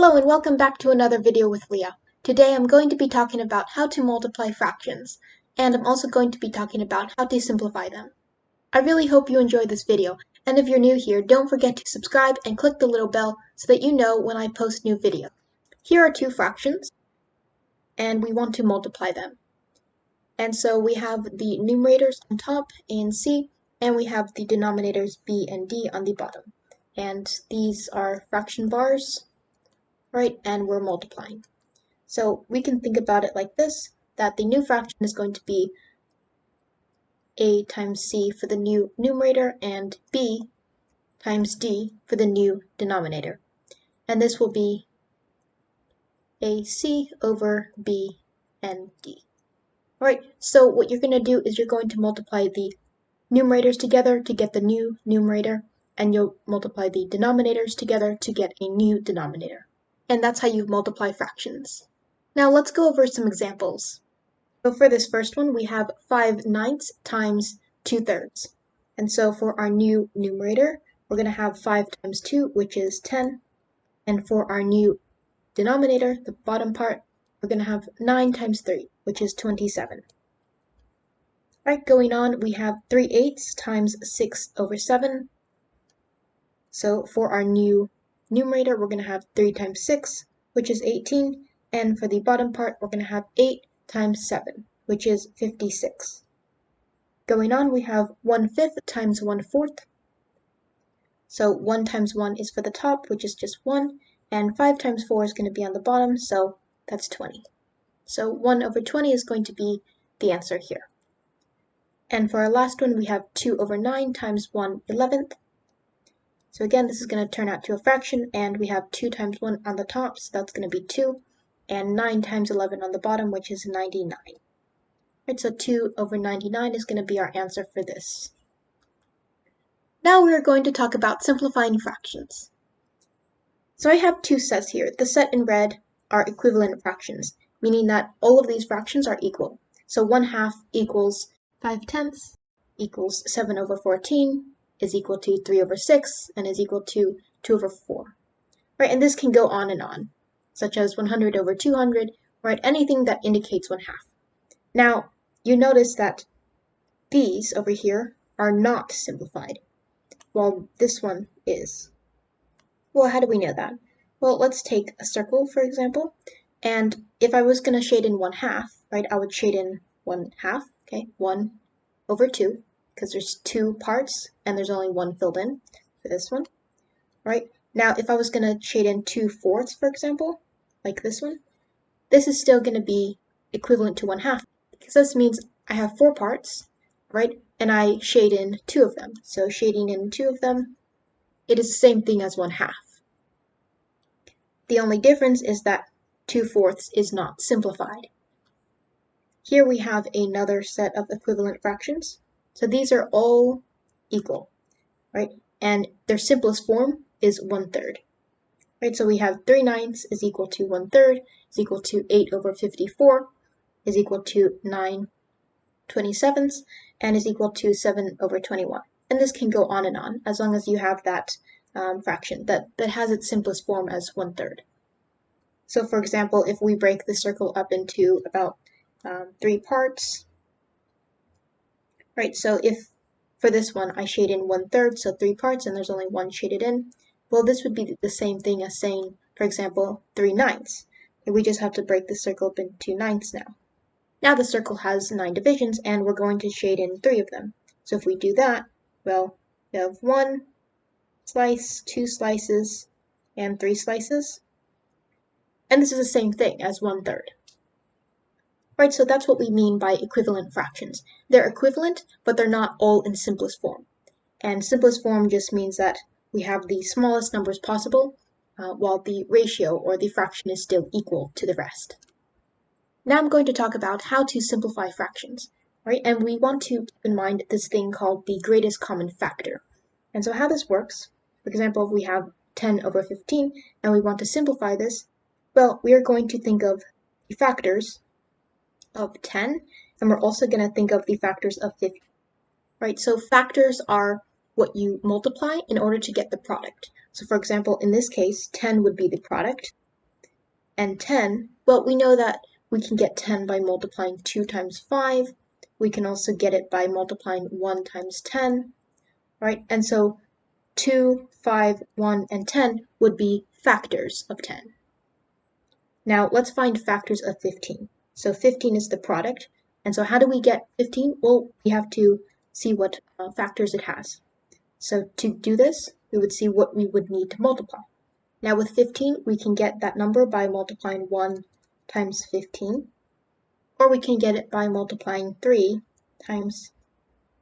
Hello and welcome back to another video with Leah. Today I'm going to be talking about how to multiply fractions, and I'm also going to be talking about how to simplify them. I really hope you enjoyed this video, and if you're new here, don't forget to subscribe and click the little bell so that you know when I post new videos. Here are two fractions, and we want to multiply them. And so we have the numerators on top, A and C, and we have the denominators B and D on the bottom. And these are fraction bars, right, and we're multiplying. So we can think about it like this, that the new fraction is going to be A times C for the new numerator and B times D for the new denominator. And this will be AC over B and D. Alright, so what you're going to do is you're going to multiply the numerators together to get the new numerator, and you'll multiply the denominators together to get a new denominator. And that's how you multiply fractions. Now let's go over some examples. So for this first one, we have 5/9 times 2/3. And so for our new numerator, we're going to have 5 times 2, which is 10. And for our new denominator, the bottom part, we're going to have 9 times 3, which is 27. Right, going on, we have 3/8 times 6/7. So for our new numerator, we're going to have 3 times 6, which is 18. And for the bottom part, we're going to have 8 times 7, which is 56. Going on, we have 1/5 times 1/4. So 1 times 1 is for the top, which is just 1, and 5 times 4 is going to be on the bottom, so that's 20. So 1/20 is going to be the answer here. And for our last one, we have 2/9 times 1/11. So again, this is going to turn out to a fraction, and we have 2 times 1 on the top, so that's going to be 2, and 9 times 11 on the bottom, which is 99. Right, so 2/99 is going to be our answer for this. Now we are going to talk about simplifying fractions. So I have two sets here. The set in red are equivalent fractions, meaning that all of these fractions are equal. So 1/2 equals 5/10 equals 7/14 is equal to 3/6 and is equal to 2/4. Right, and this can go on, such as 100/200, right, anything that indicates 1/2. Now, you notice that these over here are not simplified, while this one is. Well, how do we know that? Well, let's take a circle, for example, and if I was going to shade in 1/2, right, I would shade in 1/2, okay, 1/2, because there's two parts and there's only one filled in for this one, right? Now, if I was going to shade in 2/4, for example, like this one, this is still going to be equivalent to 1/2, because this means I have 4 parts, right, and I shade in 2 of them. So shading in 2 of them, it is the same thing as 1/2. The only difference is that 2/4 is not simplified. Here we have another set of equivalent fractions. So these are all equal, right? And their simplest form is 1/3. Right, so we have 3/9 is equal to 1/3, is equal to 8/54, is equal to 9/27, and is equal to 7/21. And this can go on, as long as you have that fraction that has its simplest form as 1/3. So for example, if we break the circle up into about 3 parts, right, so if for this one I shade in 1/3, so 3 parts, and there's only one shaded in, well, this would be the same thing as saying, for example, 3/9. And we just have to break the circle up into 9ths now. Now the circle has 9 divisions, and we're going to shade in 3 of them. So if we do that, well, we have 1 slice, 2 slices, and 3 slices. And this is the same thing as 1/3. Right, so that's what we mean by equivalent fractions. They're equivalent, but they're not all in simplest form. And simplest form just means that we have the smallest numbers possible, while the ratio or the fraction is still equal to the rest. Now I'm going to talk about how to simplify fractions, right? And we want to keep in mind this thing called the greatest common factor. And so how this works, for example, if we have 10/15 and we want to simplify this, well, we are going to think of the factors of 10, and we're also going to think of the factors of 50, right? So factors are what you multiply in order to get the product. So for example, in this case, 10 would be the product, and 10, well, we know that we can get 10 by multiplying 2 times 5. We can also get it by multiplying 1 times 10, right? And so 2, 5, 1, and 10 would be factors of 10. Now let's find factors of 15. So 15 is the product. And so how do we get 15? Well, we have to see what factors it has. So to do this, we would see what we would need to multiply. Now with 15, we can get that number by multiplying 1 times 15, or we can get it by multiplying 3 times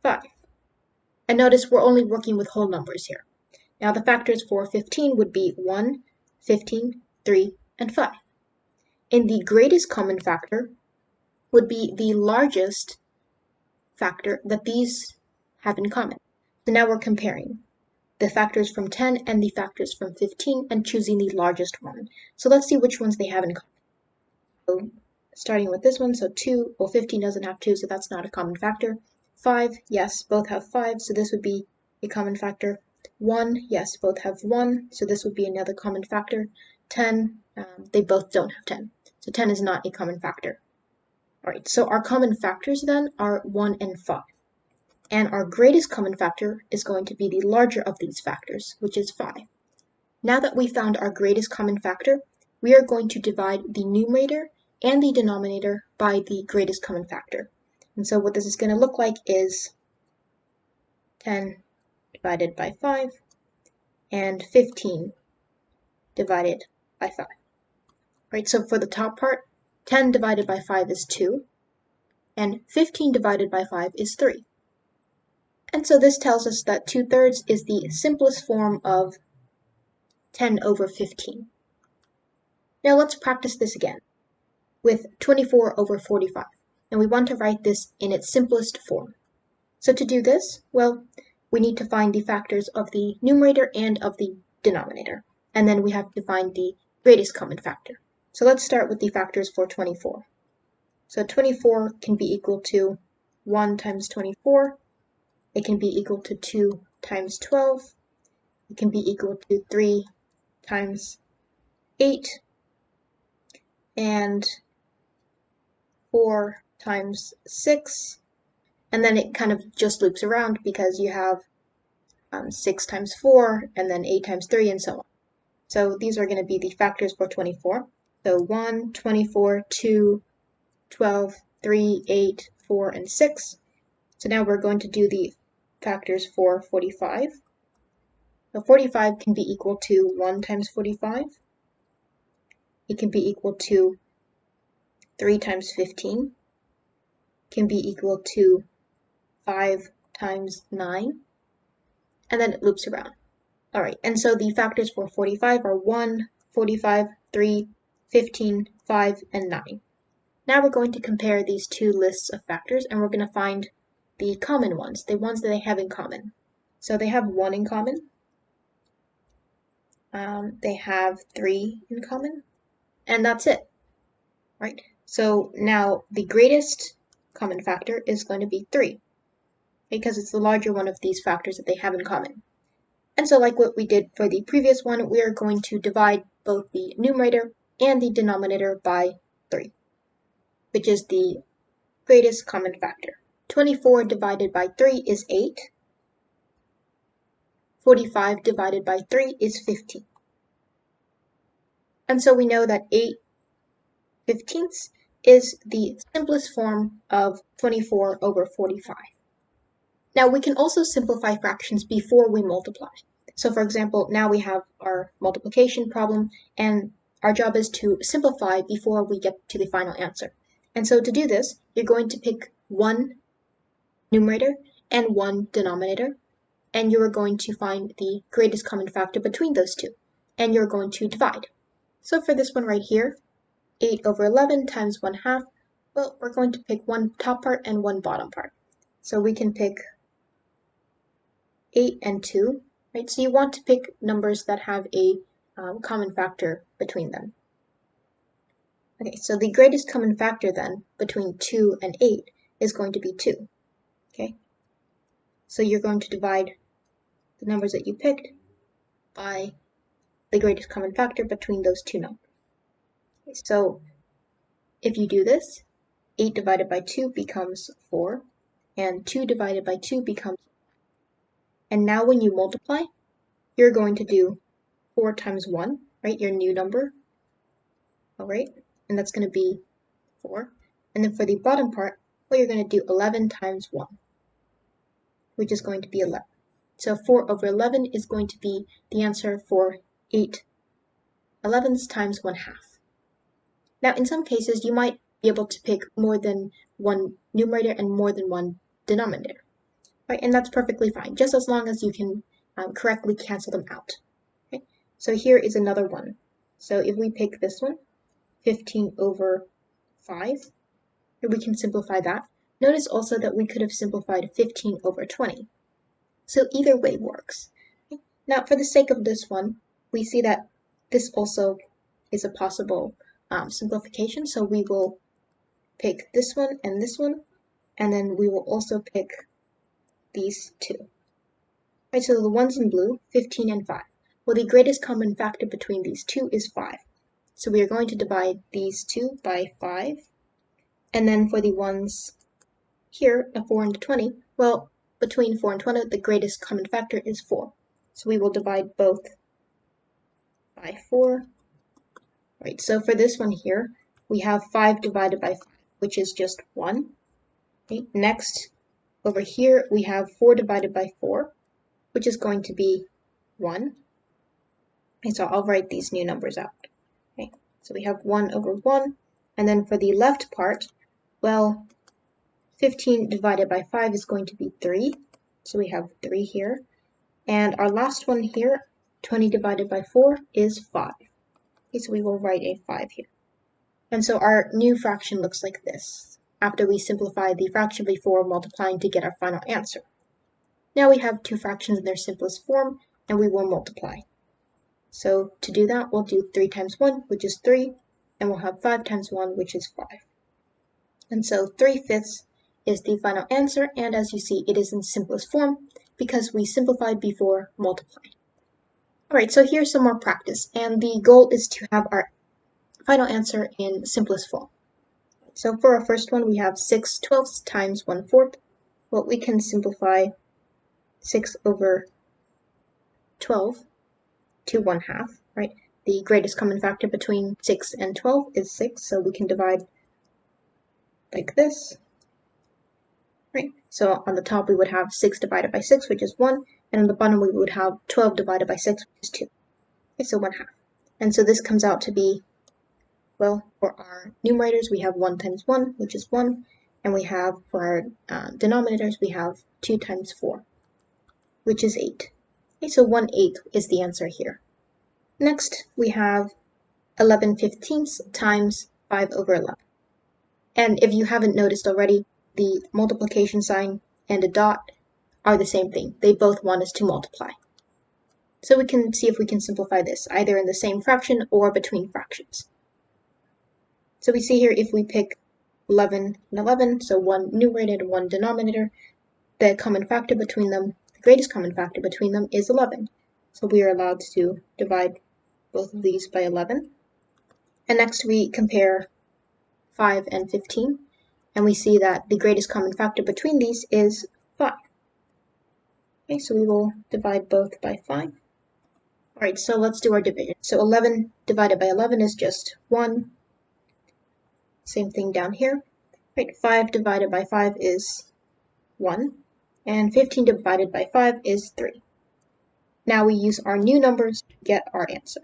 5. And notice we're only working with whole numbers here. Now the factors for 15 would be 1, 15, 3, and 5. And the greatest common factor would be the largest factor that these have in common. So now we're comparing the factors from 10 and the factors from 15 and choosing the largest one. So let's see which ones they have in common. So starting with this one, so 2, well 15 doesn't have 2, so that's not a common factor. 5, yes, both have 5, so this would be a common factor. 1, yes, both have 1, so this would be another common factor. 10, they both don't have 10, so 10 is not a common factor. Alright, so our common factors then are 1 and 5. And our greatest common factor is going to be the larger of these factors, which is 5. Now that we found our greatest common factor, we are going to divide the numerator and the denominator by the greatest common factor. And so what this is going to look like is 10 divided by 5 and 15 divided by 5. Right, so for the top part, 10 divided by 5 is 2, and 15 divided by 5 is 3. And so this tells us that 2/3 is the simplest form of 10 over 15. Now let's practice this again with 24 over 45. And we want to write this in its simplest form. So to do this, well, we need to find the factors of the numerator and of the denominator. And then we have to find the greatest common factor. So let's start with the factors for 24. So 24 can be equal to 1 times 24. It can be equal to 2 times 12. It can be equal to 3 times 8. And 4 times 6. And then it kind of just loops around because you have 6 times 4, and then 8 times 3, and so on. So these are going to be the factors for 24. So 1, 24, 2, 12, 3, 8, 4, and 6. So now we're going to do the factors for 45. So 45 can be equal to 1 times 45. It can be equal to 3 times 15. Can be equal to 5 times 9. And then it loops around. All right, and so the factors for 45 are 1, 45, 3, 15, 5, and 9. Now we're going to compare these two lists of factors, and we're going to find the common ones, the ones that they have in common. So they have 1 in common. They have 3 in common, and that's it, right? So now the greatest common factor is going to be 3, because it's the larger one of these factors that they have in common. And so like what we did for the previous one, we are going to divide both the numerator and the denominator by 3, which is the greatest common factor. 24 divided by 3 is 8. 45 divided by 3 is 15. And so we know that 8/15 is the simplest form of 24 over 45. Now we can also simplify fractions before we multiply. So for example, now we have our multiplication problem, and our job is to simplify before we get to the final answer. And so to do this, you're going to pick one numerator and one denominator, and you're going to find the greatest common factor between those two, and you're going to divide. So for this one right here, 8 over 11 times 1/2, well, we're going to pick one top part and one bottom part. So we can pick 8 and 2, right? So you want to pick numbers that have a common factor between them. Okay, so the greatest common factor then between 2 and 8 is going to be 2, okay? So you're going to divide the numbers that you picked by the greatest common factor between those two numbers. Okay, Right, so if you do this, 8 divided by 2 becomes 4, and 2 divided by 2 becomes 1. And now when you multiply, you're going to do 4 times 1, right, your new number, all right, and that's going to be 4. And then for the bottom part, well, you're going to do 11 times 1, which is going to be 11. So 4 over 11 is going to be the answer for 8 11ths times 1/2. Now, in some cases, you might be able to pick more than one numerator and more than one denominator, right? And that's perfectly fine, just as long as you can correctly cancel them out. Okay? So here is another one. So if we pick this one, 15 over 5, we can simplify that. Notice also that we could have simplified 15 over 20. So either way works. Okay? Now, for the sake of this one, we see that this also is a possible simplification. So we will pick this one, and then we will also pick these two. Right, so the ones in blue, 15 and 5. Well, the greatest common factor between these two is 5. So we are going to divide these two by 5. And then for the ones here, a 4 and a 20, well, between 4 and 20, the greatest common factor is 4. So we will divide both by 4. Right, so for this one here, we have 5 divided by 5, which is just 1. Okay, next, over here, we have 4 divided by 4, which is going to be 1. Okay, so I'll write these new numbers out. Okay, so we have 1 over 1. And then for the left part, well, 15 divided by 5 is going to be 3. So we have 3 here. And our last one here, 20 divided by 4 is 5. Okay, so we will write a 5 here. And so our new fraction looks like this, after we simplify the fraction before multiplying to get our final answer. Now we have two fractions in their simplest form, and we will multiply. So to do that, we'll do 3 times 1, which is 3, and we'll have 5 times 1, which is 5. And so 3/5 is the final answer, and as you see, it is in simplest form because we simplified before multiplying. Alright, so here's some more practice, and the goal is to have our final answer in simplest form. So for our first one, we have 6/12 times 1/4. Well, we can simplify 6 over 12 to 1/2, right? The greatest common factor between 6 and 12 is 6, so we can divide like this, right? So on the top, we would have 6 divided by 6, which is 1, and on the bottom, we would have 12 divided by 6, which is 2. Okay, so 1/2. And so this comes out to be, well, for our numerators, we have 1 times 1, which is 1, and we have, for our denominators, we have 2 times 4, which is 8. Okay, so 1/8 is the answer here. Next, we have 11/15 times 5 over 11. And if you haven't noticed already, the multiplication sign and a dot are the same thing. They both want us to multiply. So we can see if we can simplify this, either in the same fraction or between fractions. So we see here if we pick 11 and 11, so one numerator and one denominator, the common factor between them, the greatest common factor between them is 11. So we are allowed to divide both of these by 11. And next we compare 5 and 15, and we see that the greatest common factor between these is 5. Okay, so we will divide both by 5. Alright, so let's do our division. So 11 divided by 11 is just 1. Same thing down here. Right, 5 divided by 5 is 1, and 15 divided by 5 is 3. Now we use our new numbers to get our answer.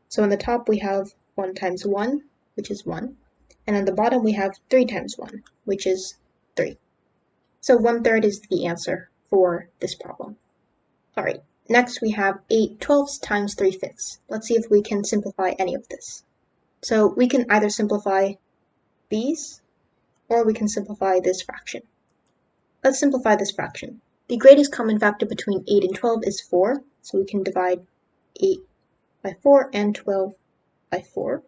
So on the top we have 1 times 1, which is 1, and on the bottom we have 3 times 1, which is 3. So 1/3 is the answer for this problem. Alright, next we have 8/12 times 3/5. Let's see if we can simplify any of this. So we can either simplify these, or we can simplify this fraction. Let's simplify this fraction. The greatest common factor between 8 and 12 is 4, so we can divide 8 by 4 and 12 by 4.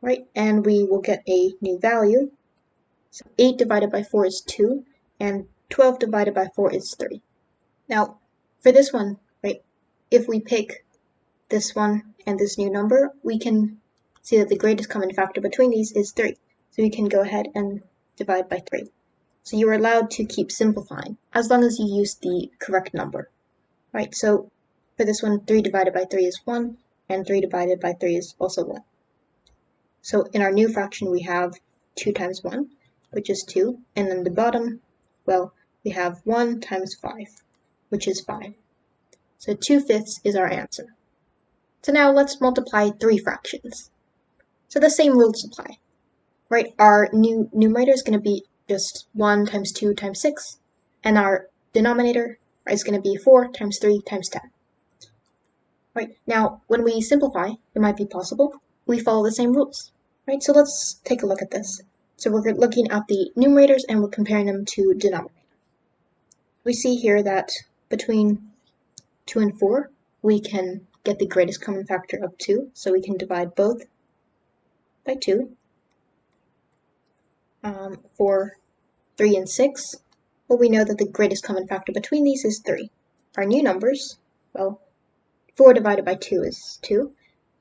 Right, and we will get a new value. So 8 divided by 4 is 2, and 12 divided by 4 is 3. Now, for this one, right, if we pick this one and this new number, we can see that the greatest common factor between these is 3. So we can go ahead and divide by 3. So you are allowed to keep simplifying as long as you use the correct number. Right, so for this one, 3 divided by 3 is 1, and 3 divided by 3 is also 1. So in our new fraction, we have 2 times 1, which is 2, and then the bottom, well, we have 1 times 5, which is 5. So 2/5 is our answer. So now let's multiply 3 fractions. So the same rules apply, right? Our new numerator is going to be just 1 times 2 times 6, and our denominator is going to be 4 times 3 times 10. Right, now when we simplify, it might be possible we follow the same rules. Right, so let's take a look at this. So we're looking at the numerators and we're comparing them to denominator. We see here that between 2 and 4, we can get the greatest common factor of 2, so we can divide both by 2. For 3 and 6, well, we know that the greatest common factor between these is 3. Our new numbers, well, 4 divided by 2 is 2,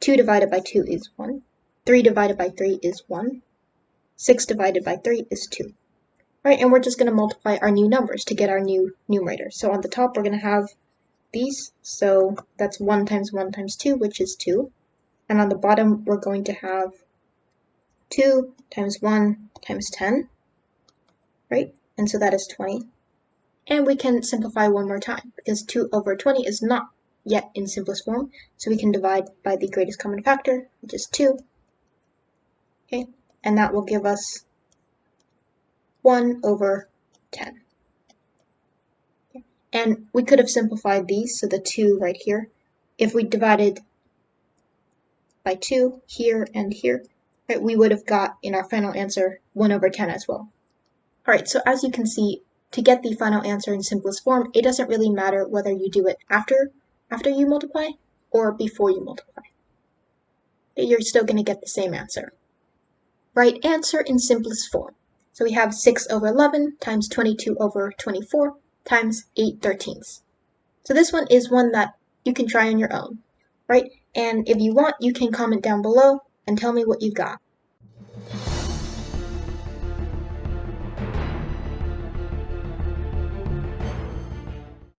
2 divided by 2 is 1, 3 divided by 3 is 1, 6 divided by 3 is 2. Right, and we're just going to multiply our new numbers to get our new numerator. So on the top, we're going to have these, so that's 1 times 1 times 2, which is 2. And on the bottom, we're going to have 2 times 1 times 10, right? And so that is 20. And we can simplify one more time, because 2 over 20 is not yet in simplest form, so we can divide by the greatest common factor, which is 2. Okay, and that will give us 1 over 10. Okay. And we could have simplified these, so the 2 right here, if we divided by 2 here and here, right, we would have got in our final answer 1 over 10 as well. Alright, so as you can see, to get the final answer in simplest form, it doesn't really matter whether you do it after you multiply or before you multiply. You're still going to get the same answer. Right answer in simplest form. So we have 6 over 11 times 22 over 24 times 8/13. So this one is one that you can try on your own, right? And if you want, you can comment down below and tell me what you got.